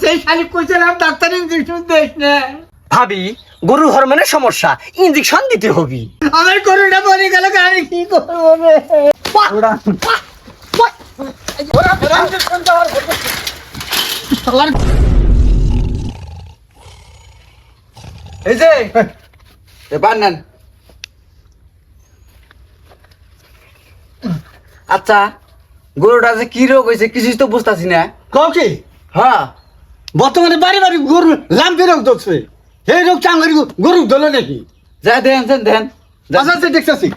সেই শালি কইছিলাম ডাক্তার ইনজেকশন দিস না। ভাবি গরু হরমোনের সমস্যা, ইনজেকশন দিতে হবে। আমার গরুটা মরে গেল, আমি কি করবো রে? এই যে এবার নেন। আচ্ছা গরুটা যে কি রোগ হয়েছে কিছুই তো বুঝতেছি না। কও কি? হ্যাঁ বর্তমানে বাড়ি বাড়ি গরু লাম্পি রোগ ধরছে। এই রোগটা আমার গরু ধরলো নাকি? যা দেন দেন আচ্ছা দেখতেছি।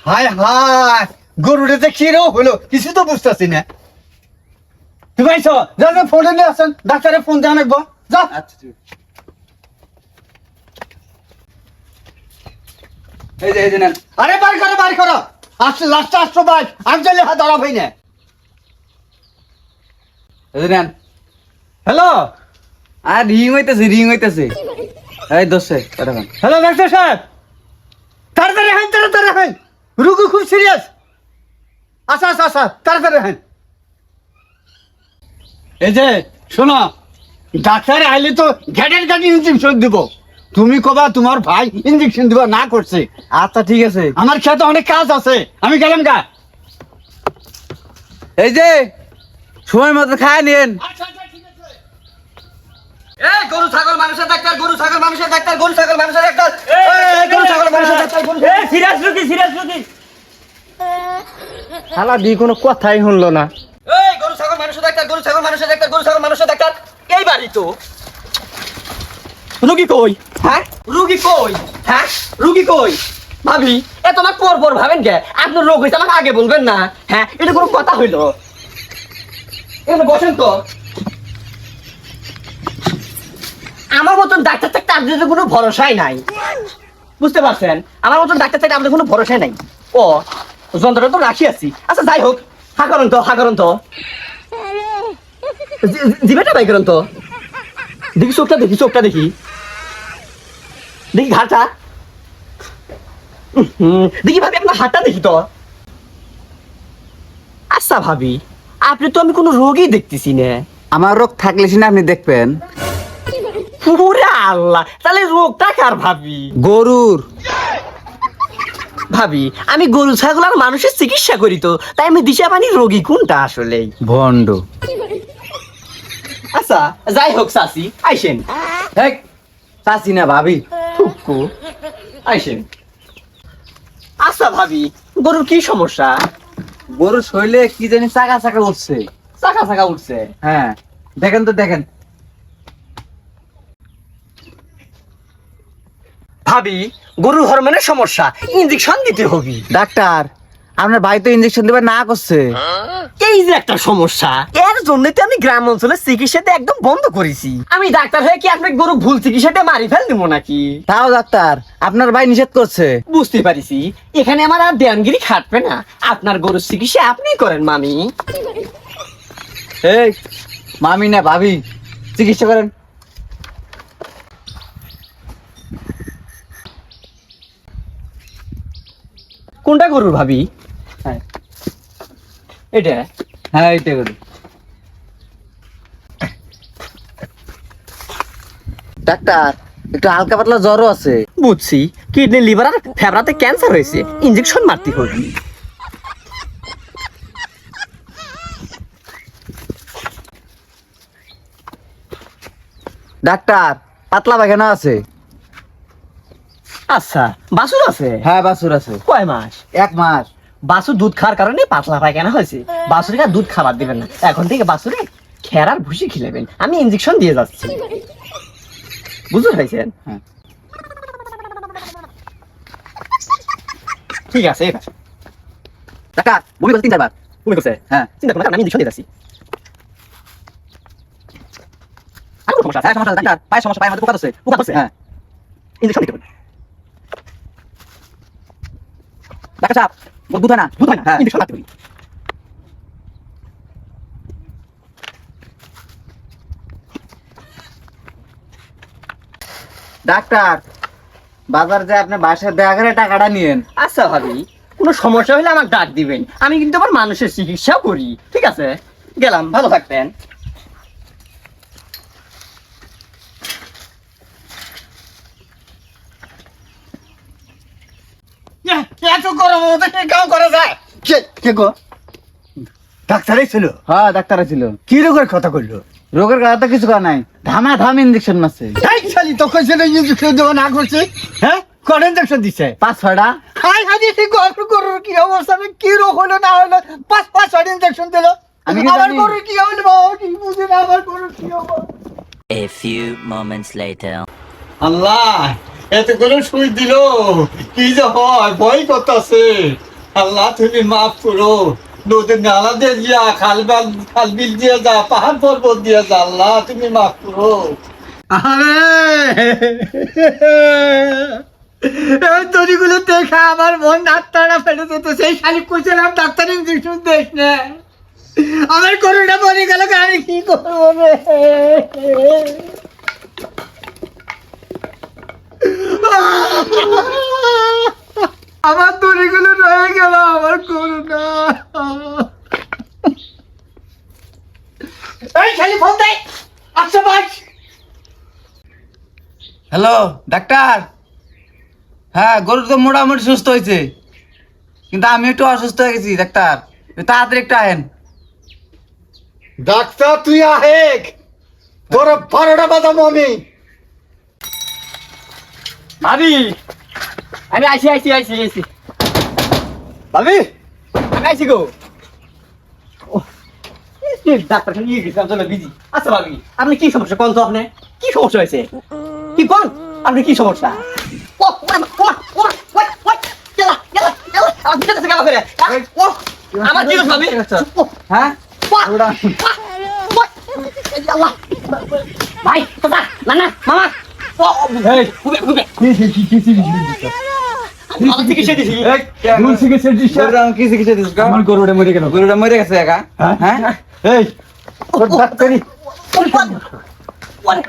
হায় হায়, গরুটা যে কি রোগ হলো কিছু তো বুঝতেছি না। তুই ভাইছ যা যা, ফোনে নিয়ে আসেন, ডাক্তারের ফোন দেওয়া লাগবো, যা। আচ্ছা এই যে নেন। আরে বার করো আসছে লাস্টে আসছো ভাই, আমি চলে হাত ধরা ভাই না। এই যে নেন। হ্যালো আর রিং হইতেছে এই দোষে দেখেন। হ্যালো ডাক্তার সাহেব, তাড়াতাড়ি হ্যাঁ রুগী খুব সিরিয়াস। আচ্ছা তাড়াতাড়ি হ্যাঁ। এই যে শোনো, ডাক্তার আইলে তো ঘ্যাটের ঘাটি ইঞ্জেকশন দিব। তুমি কবা তোমার ভাই ইঞ্জেকশন দিবা না করছে। আচ্ছা ঠিক আছে। আমার খেতে অনেক কাজ আছে, আমি গেলাম গা। এই যে সময় মতো খায় নিন। এই গরু ছাগল মানুষের ডাক্তার, গরু ছাগল মানুষের ডাক্তার, গরু ছাগল মানুষের ডাক্তার, গরু ছাগল মানুষের ডাক্তার। সিরিয়াস রোগী। শালা দি কোনো কথাই শুনলো না। এই গরু ছাগল মানুষের ডাক্তার, গরু ছাগল মানুষের ডাক্তার, গরু ছাগল মানুষের ডাক্তার। এই বাড়ি তো রোগী কই? হ্যাঁ রুগী কই? হ্যাঁ রুগী কই? ভাবি এ তোমার পর ভাবেন কে? আপনার রোগ হয়েছে আমাকে আগে বলবেন না? হ্যাঁ এটা কোনো কথা হইলো? এখানে বসেন তো। আমার মতন ডাক্তার থাকতে আপনাদের কোনো ভরসাই নাই, বুঝতে পারছেন? আমার মতন ডাক্তার থাকতে আপনাদের কোনো ভরসাই নাই। ও যন্ত্রটা তো রাখি আছি। আচ্ছা যাই হোক, হা করুন তো জিবেটা বাই করুন তো। দেখি চোখটা দেখি ঘাটটা দেখি ভাবি, আপনার হাতটা দেখি তো। আচ্ছা ভাবি, আপনি তো আমি কোনো রোগই দেখতেছি না। আমার রোগ থাকলে সিনা আপনি দেখবেন। পুরে আল্লাহ, তাহলে রোগটা কার ভাবি? গরুর। ভাবি আমি গরু ছাগল আর মানুষের চিকিৎসা করি, তো তাই আমি দিশা পানি রোগী কোনটা আসলে। ভন্ড। আচ্ছা যাই হোক চাচি আইসেন। চাচি না ভাবি। টুকু আইসেন। আচ্ছা ভাবি, গরুর কি সমস্যা? গরুর শরীরে কি জানি চাকা উঠছে। চাকা উঠছে? হ্যাঁ দেখেন তো দেখেন। ভাবি গরু হরমোনের সমস্যা, ইনজেকশন দিতে হবে। ডাক্তার আপনার ভাই তো ইঞ্জেকশন দিবার না করছে। এই যে একটা সমস্যা, এর জন্যই তো আমি গ্রাম অঞ্চলের চিকিৎসাটা একদম বন্ধ করেছি। আমি ডাক্তার হয়ে কি আপনার গরু ভুল চিকিৎসাটা মারি ফেল দিব নাকি? তাও ডাক্তার আপনার ভাই নিষেধ করছে। বুঝতে পারিছি, এখানে আমার আর দেয়ানগিরি খাটবে না। আপনার গরুর চিকিৎসা আপনি করেন মামি। এই মামি না ভাবি, চিকিৎসা করেন। কোনটা গরুর ভাবি? হ্যাঁ এটা? হ্যাঁ এইটা করি। ডাক্তার একটু হালকা পাতলা জ্বরও আছে। বুঝছি, কিডনি লিভার আর ফেবরাতে ক্যান্সার হয়েছে, ইনজেকশন মারতে হবে। ডাক্তার পাতলা পায়খানা আছে। আচ্ছা বাছুর আছে? হ্যাঁ বাছুর আছে। কয় মাস? 1 মাস। বাছুর দুধ খাওয়ার কারণে পাতলা পায়খানা হয়েছে। বাছুরকে আর দুধ খাবার দিবেন না, এখন থেকে বাছুরে খেরার ভুসি খিলাবেন। আমি ইনজেকশন দিয়ে যাচ্ছি, বুঝতে পারছেন? হ্যাঁ। ঠিক আছে এবার ডাক্তার বমি করছে 3-4 বার। তুমি করছে? হ্যাঁ চিন্তা করুন, আমি ইনজেকশন দিয়ে যাচ্ছি। আর কোনো সমস্যা আছে? হ্যাঁ সমস্যা আছে ডাক্তার, পায়ের সমস্যা, পায়ের মধ্যে পোকা ধরছে। পোকা ধরছে? হ্যাঁ ইনজেকশন দিতে হবে। ডাক্তার সাহেব দুধ হয় না। দুধ হয় না, হ্যাঁ। ইনজেকশন মারতে হবে। ডাক্তার বাজার যে আপনি বাসায় দেখা করে টাকাটা নিয়েন। আচ্ছা ভাবি, কোনো সমস্যা হলে আমাকে ডাক দিবেন, আমি কিন্তু আবার মানুষের চিকিৎসাও করি। ঠিক আছে, গেলাম, ভালো থাকবেন। এত গরম মধ্যে কি কাম করা যায়? কে গো? ডাক্তারই ছিল। হ্যাঁ ডাক্তার ছিল। কি রোগের কথা কইলো? রোগের কথা তো কিছু করা নাই, ধাম ইঞ্জেকশন মারছে। এই খালি তো কইছে না ইনজেকশন দেওয়া না করছে, হ্যাঁ? কোন ইনজেকশন দিছে? 5-6টা। হাই হাই এই গরুর কি অবস্থা, আমি কি রোগ হলো না হলো, 5 ইনজেকশন দিল। আমি কি আমার জানি? গরুর কি হলো বাবা, কি বুঝি না আমার গরুর কি হলো। A few moments later. আল্লাহ এতগুলো সুই দিল, কি যে হয়, ভয় করতেছে। আল্লাহ তুমি মাফ করো, নদীর নালা দিয়ে যা, খাল বিল দিয়ে যা, পাহাড় পর্বত দিয়ে যা, আল্লাহ তুমি মাফ করো। আরে এই দড়িগুলো দেখা আমার মন ডাক্তাররা ফেলে যেত, সেই খালি কইছিলাম ডাক্তার ইঞ্জেকশন দেখ না, আমার গরুটা মরে গেল, আমি কি করবো রে? আমার দড়িগুলো রয়ে গেল, আমার গরুটা। এই খালি ফোন দেয়। আচ্ছা ভাই, হ্যালো ডাক্তার। হ্যাঁ গরু তো মোটামুটি সুস্থ হয়েছে, কিন্তু আমি একটু অসুস্থ হয়ে গেছি ডাক্তার, তাড়াতাড়ি একটু আহেন। ডাক্তার তুই আহেক, তোর 12টা বাজাবো আমি। ভাবি আমি আইছি ভাবি আমি আইছি গো। ডাক্তার নিয়ে গেছিলাম, চলো বিজি। আচ্ছা ভাবি আপনি কি সমস্যা কোন তো, আপনি কি সমস্যা হয়েছে কি কোন, আপনি কি সমস্যা? আমার কি হয়েছে ভাবি? হ্যাঁ ভাই দাদা নানা মামা আমার গরুটা মরে গেল, গরুটা মরে গেছে একা। হ্যাঁ এই তোর ডাক্তারি What?